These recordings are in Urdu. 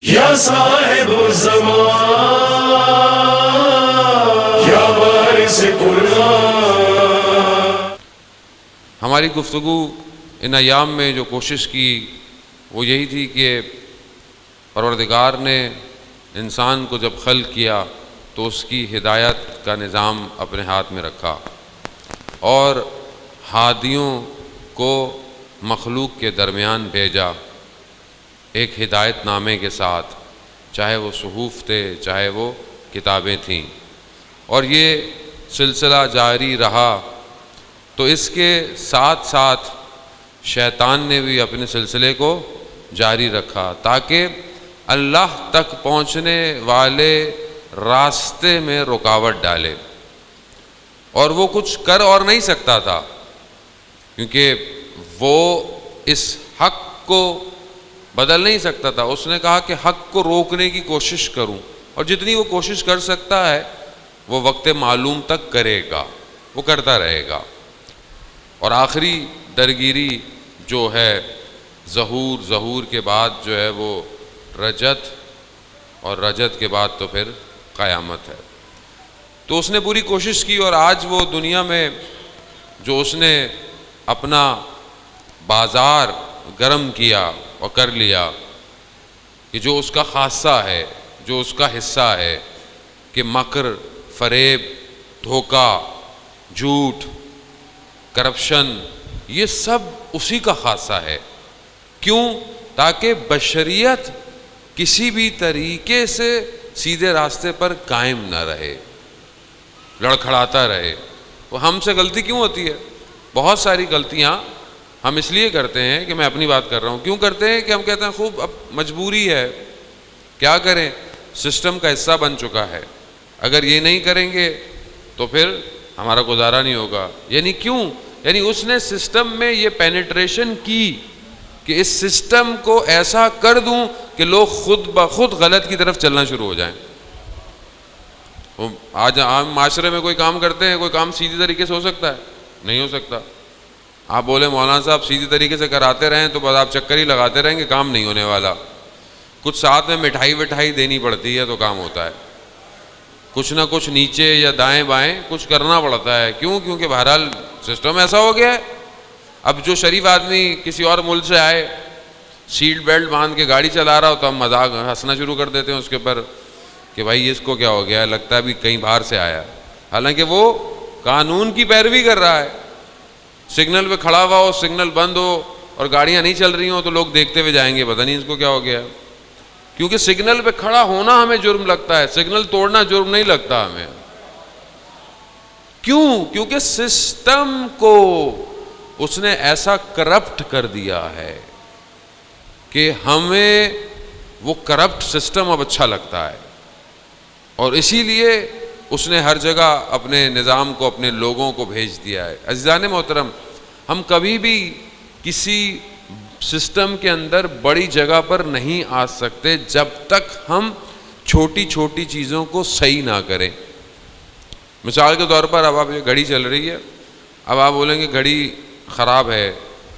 یا صاحب الزمان یا وارث قرآن۔ ہماری گفتگو ان ایام میں جو کوشش کی وہ یہی تھی کہ پروردگار نے انسان کو جب خلق کیا تو اس کی ہدایت کا نظام اپنے ہاتھ میں رکھا اور ہادیوں کو مخلوق کے درمیان بھیجا ایک ہدایت نامے کے ساتھ، چاہے وہ صحف تھے چاہے وہ کتابیں تھیں، اور یہ سلسلہ جاری رہا۔ تو اس کے ساتھ ساتھ شیطان نے بھی اپنے سلسلے کو جاری رکھا تاکہ اللہ تک پہنچنے والے راستے میں رکاوٹ ڈالے، اور وہ کچھ کر اور نہیں سکتا تھا کیونکہ وہ اس حق کو بدل نہیں سکتا تھا۔ اس نے کہا کہ حق کو روکنے کی کوشش کروں، اور جتنی وہ کوشش کر سکتا ہے وہ وقت معلوم تک کرے گا، وہ کرتا رہے گا، اور آخری درگیری جو ہے ظہور کے بعد جو ہے وہ رجت، اور رجت کے بعد تو پھر قیامت ہے۔ تو اس نے پوری کوشش کی، اور آج وہ دنیا میں جو اس نے اپنا بازار گرم کیا اور کر لیا کہ جو اس کا خاصہ ہے، جو اس کا حصہ ہے کہ مکر، فریب، دھوکہ، جھوٹ، کرپشن، یہ سب اسی کا خاصہ ہے۔ کیوں؟ تاکہ بشریت کسی بھی طریقے سے سیدھے راستے پر قائم نہ رہے، لڑکھڑاتا رہے۔ تو ہم سے غلطی کیوں ہوتی ہے؟ بہت ساری غلطیاں ہم اس لیے کرتے ہیں کہ میں اپنی بات کر رہا ہوں، کیوں کرتے ہیں کہ ہم کہتے ہیں خوب اب مجبوری ہے، کیا کریں، سسٹم کا حصہ بن چکا ہے، اگر یہ نہیں کریں گے تو پھر ہمارا گزارا نہیں ہوگا۔ یعنی کیوں؟ یعنی اس نے سسٹم میں یہ پینیٹریشن کی کہ اس سسٹم کو ایسا کر دوں کہ لوگ خود بخود غلط کی طرف چلنا شروع ہو جائیں۔ آج عام معاشرے میں کوئی کام کرتے ہیں، کوئی کام سیدھی طریقے سے ہو سکتا ہے؟ نہیں ہو سکتا۔ آپ بولے مولانا صاحب سیدھی طریقے سے کراتے رہیں تو بس آپ چکر ہی لگاتے رہیں گے، کام نہیں ہونے والا۔ کچھ ساتھ میں مٹھائی وٹھائی دینی پڑتی ہے تو کام ہوتا ہے، کچھ نہ کچھ نیچے یا دائیں بائیں کچھ کرنا پڑتا ہے۔ کیوں؟ کیونکہ بہرحال سسٹم ایسا ہو گیا ہے۔ اب جو شریف آدمی کسی اور ملک سے آئے، سیٹ بیلٹ باندھ کے گاڑی چلا رہا ہو تو ہم مذاق ہنسنا شروع کر دیتے ہیں اس کے اوپر کہ بھائی اس کو کیا ہو گیا ہے، لگتا ہے بھی کہیں باہر سے آیا، حالانکہ وہ قانون کی پیروی کر رہا ہے۔ سگنل پہ کھڑا ہوا ہو، سگنل بند ہو اور گاڑیاں نہیں چل رہی ہوں تو لوگ دیکھتے ہوئے جائیں گے، پتہ نہیں اس کو کیا ہو گیا ہے۔ کیونکہ سگنل پہ کھڑا ہونا ہمیں جرم لگتا ہے، سگنل توڑنا جرم نہیں لگتا ہمیں۔ کیوں؟ کیونکہ سسٹم کو اس نے ایسا کرپٹ کر دیا ہے کہ ہمیں وہ کرپٹ سسٹم اب اچھا لگتا ہے، اور اسی لیے اس نے ہر جگہ اپنے نظام کو، اپنے لوگوں کو بھیج دیا ہے۔ عزیزان محترم، ہم کبھی بھی کسی سسٹم کے اندر بڑی جگہ پر نہیں آ سکتے جب تک ہم چھوٹی چھوٹی چیزوں کو صحیح نہ کریں۔ مثال کے طور پر اب آپ یہ گھڑی چل رہی ہے، اب آپ بولیں گے گھڑی خراب ہے،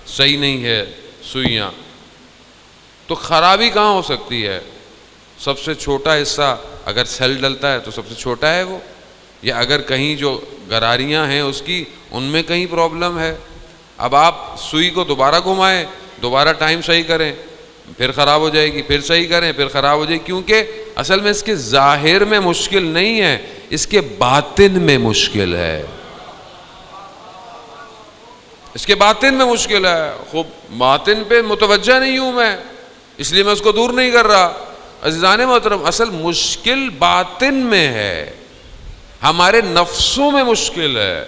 صحیح نہیں ہے سوئیاں، تو خرابی کہاں ہو سکتی ہے؟ سب سے چھوٹا حصہ اگر سیل ڈلتا ہے تو سب سے چھوٹا ہے وہ، یا اگر کہیں جو گراریاں ہیں اس کی ان میں کہیں پرابلم ہے، اب آپ سوئی کو دوبارہ گھمائیں، دوبارہ ٹائم صحیح کریں، پھر خراب ہو جائے گی، پھر صحیح کریں، پھر خراب ہو جائے گی۔ کیونکہ اصل میں اس کے ظاہر میں مشکل نہیں ہے، اس کے باطن میں مشکل ہے، اس کے باطن میں مشکل ہے۔ خوب باطن پہ متوجہ نہیں ہوں میں، اس لیے میں اس کو دور نہیں کر رہا۔ عزیزان محترم، اصل مشکل باطن میں ہے، ہمارے نفسوں میں مشکل ہے۔